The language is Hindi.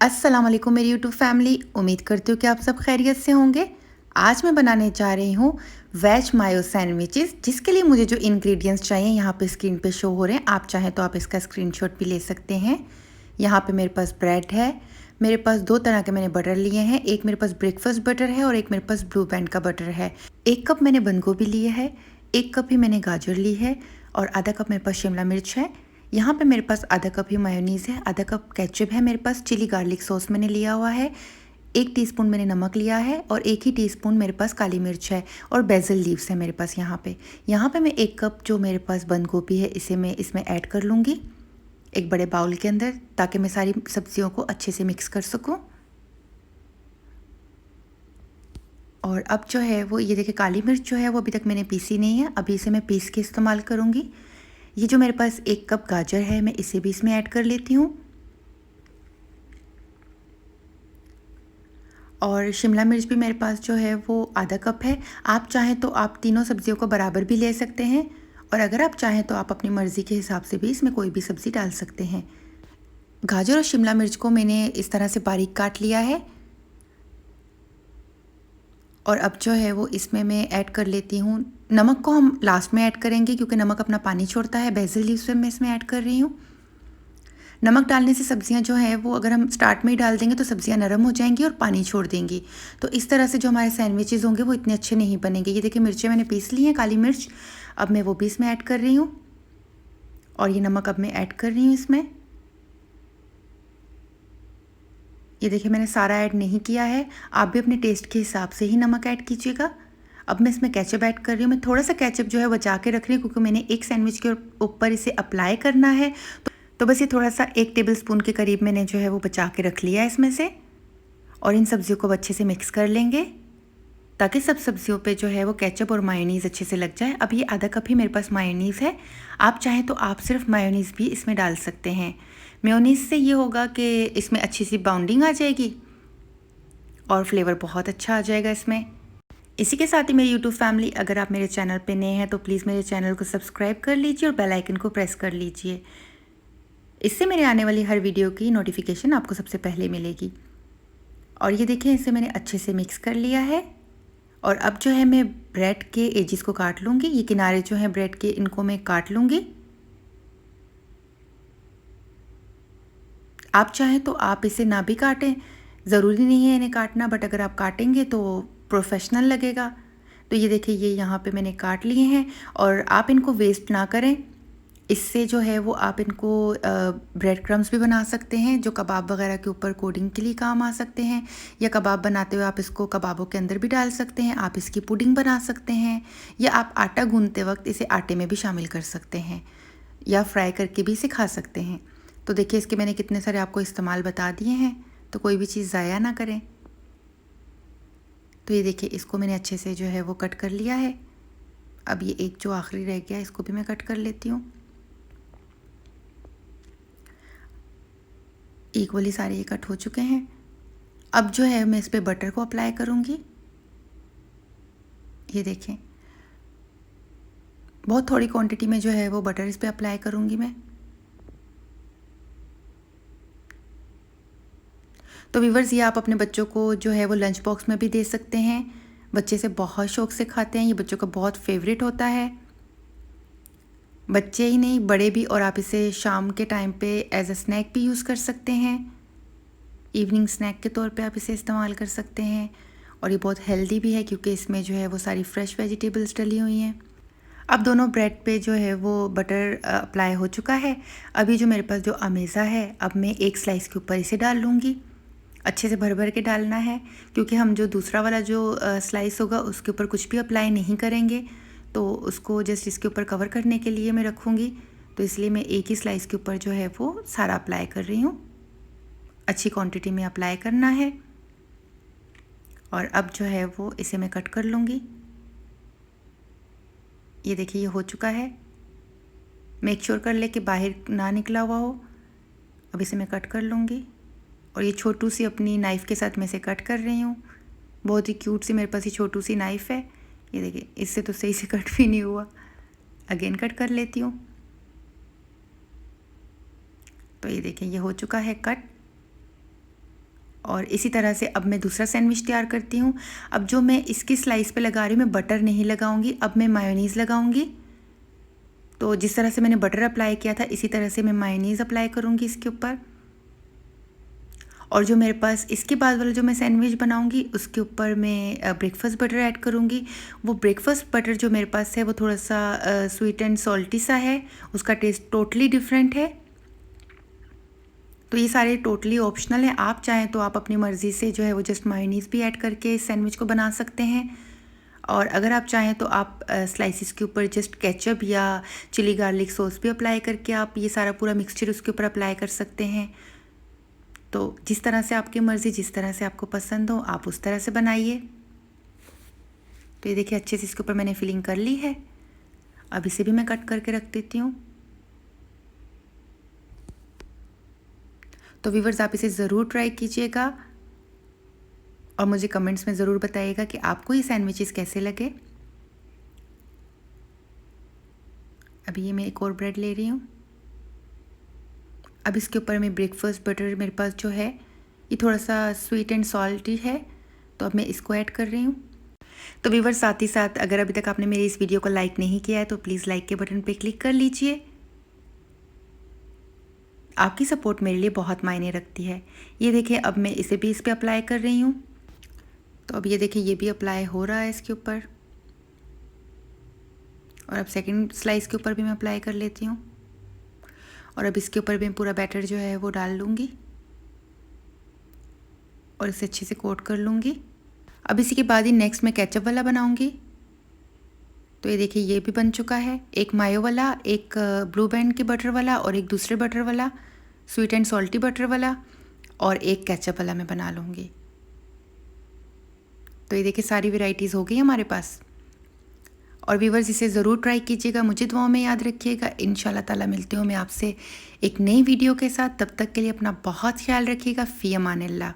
अस्सलाम वालेकुम मेरी यूट्यूब फैमिली। उम्मीद करती हूँ कि आप सब खैरियत से होंगे। आज मैं बनाने जा रही हूँ वेज मायो सैंडविचेस, जिसके लिए मुझे जो इंग्रेडिएंट्स चाहिए यहाँ पे स्क्रीन पे शो हो रहे हैं। आप चाहें तो आप इसका स्क्रीनशॉट भी ले सकते हैं। यहाँ पे मेरे पास ब्रेड है, मेरे पास दो तरह के मैंने बटर लिए हैं। एक मेरे पास ब्रेकफास्ट बटर है और एक मेरे पास ब्लू बैंड का बटर है। 1 कप मैंने बंद गोभी लिए है, 1 कप ही मैंने गाजर ली है और आधा कप मेरे पास शिमला मिर्च है। यहाँ पे मेरे पास आधा कप ही मायोनीज़ है, आधा कप केचप है, मेरे पास चिली गार्लिक सॉस मैंने लिया हुआ है, 1 टीस्पून मैंने नमक लिया है और 1 ही टीस्पून मेरे पास काली मिर्च है और बेसिल लीव्स है मेरे पास। यहाँ पे मैं 1 कप जो मेरे पास बंद गोभी है इसे मैं इसमें ऐड कर लूँगी एक बड़े बाउल के अंदर, ताकि मैं सारी सब्जियों को अच्छे से मिक्स कर सकूँ। और अब जो है वो ये देखिए, काली मिर्च जो है वो अभी तक मैंने पीसी नहीं है, अभी इसे मैं पीस के इस्तेमाल करूँगी। ये जो मेरे पास 1 कप गाजर है मैं इसे भी इसमें ऐड कर लेती हूँ। और शिमला मिर्च भी मेरे पास जो है वो आधा कप है। आप चाहें तो आप तीनों सब्जियों को बराबर भी ले सकते हैं और अगर आप चाहें तो आप अपनी मर्ज़ी के हिसाब से भी इसमें कोई भी सब्ज़ी डाल सकते हैं। गाजर और शिमला मिर्च को मैंने इस तरह से बारीक काट लिया है और अब जो है वो इसमें मैं ऐड कर लेती हूँ। नमक को हम लास्ट में ऐड करेंगे क्योंकि नमक अपना पानी छोड़ता है। बेसिल लीव्स मैं इसमें ऐड कर रही हूँ। नमक डालने से सब्जियां जो है वो अगर हम स्टार्ट में ही डाल देंगे तो सब्जियां नरम हो जाएंगी और पानी छोड़ देंगी, तो इस तरह से जो हमारे सैंडविचेस होंगे वो इतने अच्छे नहीं बनेंगे। ये देखिए, मिर्चें मैंने पीस ली हैं, काली मिर्च, अब मैं वो भी इसमें ऐड कर रही हूँ और ये नमक अब मैं ऐड कर रही हूँ इसमें। ये देखिए, मैंने सारा ऐड नहीं किया है, आप भी अपने टेस्ट के हिसाब से ही नमक ऐड कीजिएगा। अब मैं इसमें केचप ऐड कर रही हूँ। मैं थोड़ा सा केचप जो है बचा के रख रही हूँ क्योंकि मैंने एक सैंडविच के ऊपर इसे अप्लाई करना है, तो बस ये थोड़ा सा 1 टेबल स्पून के करीब मैंने जो है वो बचा के रख लिया है इसमें से। और इन सब्जियों को अच्छे से मिक्स कर लेंगे ताकि सब सब्जियों पे जो है वो केचप और मायोनीज़ अच्छे से लग जाए। अब ये आधा कप ही मेरे पास मायोनीज़ है, आप चाहें तो आप सिर्फ मायोनीज़ भी इसमें डाल सकते हैं। मेयोनीज़ से ये होगा कि इसमें अच्छी सी बाउंडिंग आ जाएगी और फ्लेवर बहुत अच्छा आ जाएगा इसमें। इसी के साथ ही मेरी यूट्यूब फैमिली, अगर आप मेरे चैनल पे नए हैं तो प्लीज़ मेरे चैनल को सब्सक्राइब कर लीजिए और बेल आइकन को प्रेस कर लीजिए। इससे मेरे आने वाली हर वीडियो की नोटिफिकेशन आपको सबसे पहले मिलेगी। और ये देखिए, इसे मैंने अच्छे से मिक्स कर लिया है और अब जो है मैं ब्रेड के एजिस को काट लूँगी। ये किनारे जो हैं ब्रेड के, इनको मैं काट लूँगी। आप चाहें तो आप इसे ना भी काटें, ज़रूरी नहीं है इन्हें काटना, बट अगर आप काटेंगे तो प्रोफेशनल लगेगा। तो ये देखिए, ये यहाँ पे मैंने काट लिए हैं और आप इनको वेस्ट ना करें। इससे जो है वो आप इनको ब्रेड क्रम्स भी बना सकते हैं जो कबाब वगैरह के ऊपर कोटिंग के लिए काम आ सकते हैं, या कबाब बनाते हुए आप इसको कबाबों के अंदर भी डाल सकते हैं। आप इसकी पुडिंग बना सकते हैं या आप आटा गूंदते वक्त इसे आटे में भी शामिल कर सकते हैं या फ्राई करके भी इसे खा सकते हैं। तो देखिए, इसके मैंने कितने सारे आपको इस्तेमाल बता दिए हैं, तो कोई भी चीज़ ज़ाया ना करें। तो ये देखिए, इसको मैंने अच्छे से जो है वो कट कर लिया है। अब ये एक जो आखिरी रह गया इसको भी मैं कट कर लेती हूँ। इक्वली सारे ये कट हो चुके हैं। अब जो है मैं इस पर बटर को अप्लाई करूँगी। ये देखें, बहुत थोड़ी क्वांटिटी में जो है वो बटर इस पर अप्लाई करूँगी मैं। तो व्यूअर्स, ये आप अपने बच्चों को जो है वो लंच बॉक्स में भी दे सकते हैं। बच्चे से बहुत शौक से खाते हैं, ये बच्चों का बहुत फेवरेट होता है, बच्चे ही नहीं बड़े भी। और आप इसे शाम के टाइम पे एज अ स्नैक भी यूज़ कर सकते हैं, इवनिंग स्नैक के तौर पे आप इसे इस्तेमाल कर सकते हैं। और ये बहुत हेल्दी भी है क्योंकि इसमें जो है वो सारी फ्रेश वेजिटेबल्स डली हुई हैं। अब दोनों ब्रेड पे जो है वो बटर अप्लाई हो चुका है। अभी जो मेरे पास जो अमेज़ा है, अब मैं एक स्लाइस के ऊपर इसे डाल लूँगी। अच्छे से भर भर के डालना है क्योंकि हम जो दूसरा वाला जो स्लाइस होगा उसके ऊपर कुछ भी अप्लाई नहीं करेंगे, तो उसको जस्ट इसके ऊपर कवर करने के लिए मैं रखूँगी। तो इसलिए मैं एक ही स्लाइस के ऊपर जो है वो सारा अप्लाई कर रही हूँ। अच्छी क्वांटिटी में अप्लाई करना है। और अब जो है वो इसे मैं कट कर लूँगी। ये देखिए, ये हो चुका है। मेक श्योर कर ले कि बाहर ना निकला हुआ हो। अब इसे मैं कट कर लूँगी और ये छोटू सी अपनी नाइफ़ के साथ मैं इसे कट कर रही हूँ। बहुत ही क्यूट सी मेरे पास ये छोटू सी नाइफ़ है। ये देखिए, इससे तो सही से कट भी नहीं हुआ। अगेन कट कर लेती हूँ। तो ये देखिए, ये हो चुका है कट। और इसी तरह से अब मैं दूसरा सैंडविच तैयार करती हूँ। अब जो मैं इसकी स्लाइस पे लगा रही हूँ, मैं बटर नहीं लगाऊंगी, अब मैं मायोनीज़ लगाऊंगी। तो जिस तरह से मैंने बटर अप्लाई किया था इसी तरह से मैं मायोनीज़ अप्लाई करूँगी इसके ऊपर। और जो मेरे पास इसके बाद वाला जो मैं सैंडविच बनाऊंगी उसके ऊपर मैं ब्रेकफास्ट बटर ऐड करूँगी। वो ब्रेकफास्ट बटर जो मेरे पास है वो थोड़ा सा स्वीट एंड सॉल्टी सा है, उसका टेस्ट टोटली डिफरेंट है। तो ये सारे टोटली ऑप्शनल है, आप चाहें तो आप अपनी मर्ज़ी से जो है वो जस्ट मायोनीज़ भी ऐड करके इस सैंडविच को बना सकते हैं। और अगर आप चाहें तो आप स्लाइसिस के ऊपर जस्ट केचप या चिली गार्लिक सॉस भी अप्लाई करके आप ये सारा पूरा मिक्सचर उसके ऊपर अप्लाई कर सकते हैं। तो जिस तरह से आपकी मर्ज़ी, जिस तरह से आपको पसंद हो आप उस तरह से बनाइए। तो ये देखिए अच्छे से इसके ऊपर मैंने फिलिंग कर ली है। अब इसे भी मैं कट करके रख देती हूँ। तो व्यूअर्स आप इसे ज़रूर ट्राई कीजिएगा और मुझे कमेंट्स में ज़रूर बताइएगा कि आपको ये सैंडविचेस कैसे लगे। अभी ये मैं एक और ब्रेड ले रही हूँ। अब इसके ऊपर मैं ब्रेकफास्ट बटर मेरे पास जो है ये थोड़ा सा स्वीट एंड सॉल्टी है, तो अब मैं इसको ऐड कर रही हूँ। तो व्यूअर्स साथ ही साथ अगर अभी तक आपने मेरी इस वीडियो को लाइक नहीं किया है तो प्लीज़ लाइक के बटन पे क्लिक कर लीजिए। आपकी सपोर्ट मेरे लिए बहुत मायने रखती है। ये देखिए अब मैं इसे भी इस पर अप्लाई कर रही हूँ। तो अब ये देखिए ये भी अप्लाई हो रहा है इसके ऊपर। और अब सेकंड स्लाइस के ऊपर भी मैं अप्लाई कर लेती हूँ। और अब इसके ऊपर भी मैं पूरा बैटर जो है वो डाल लूँगी और इसे अच्छे से कोट कर लूँगी। अब इसी के बाद ही नेक्स्ट मैं केचप वाला बनाऊँगी। तो ये देखिए ये भी बन चुका है, एक मायो वाला, एक ब्लू बैंड के बटर वाला और एक दूसरे बटर वाला, स्वीट एंड सॉल्टी बटर वाला, और एक केचप वाला मैं बना लूँगी। तो ये देखिए सारी वैरायटीज़ हो गई हमारे पास। और व्यूअर्स इसे ज़रूर ट्राई कीजिएगा, मुझे दुआओं में याद रखिएगा। इंशाल्लाह ताला मिलती हूँ मैं आपसे एक नई वीडियो के साथ। तब तक के लिए अपना बहुत ख्याल रखिएगा। फ़ी अमानिल्लाह।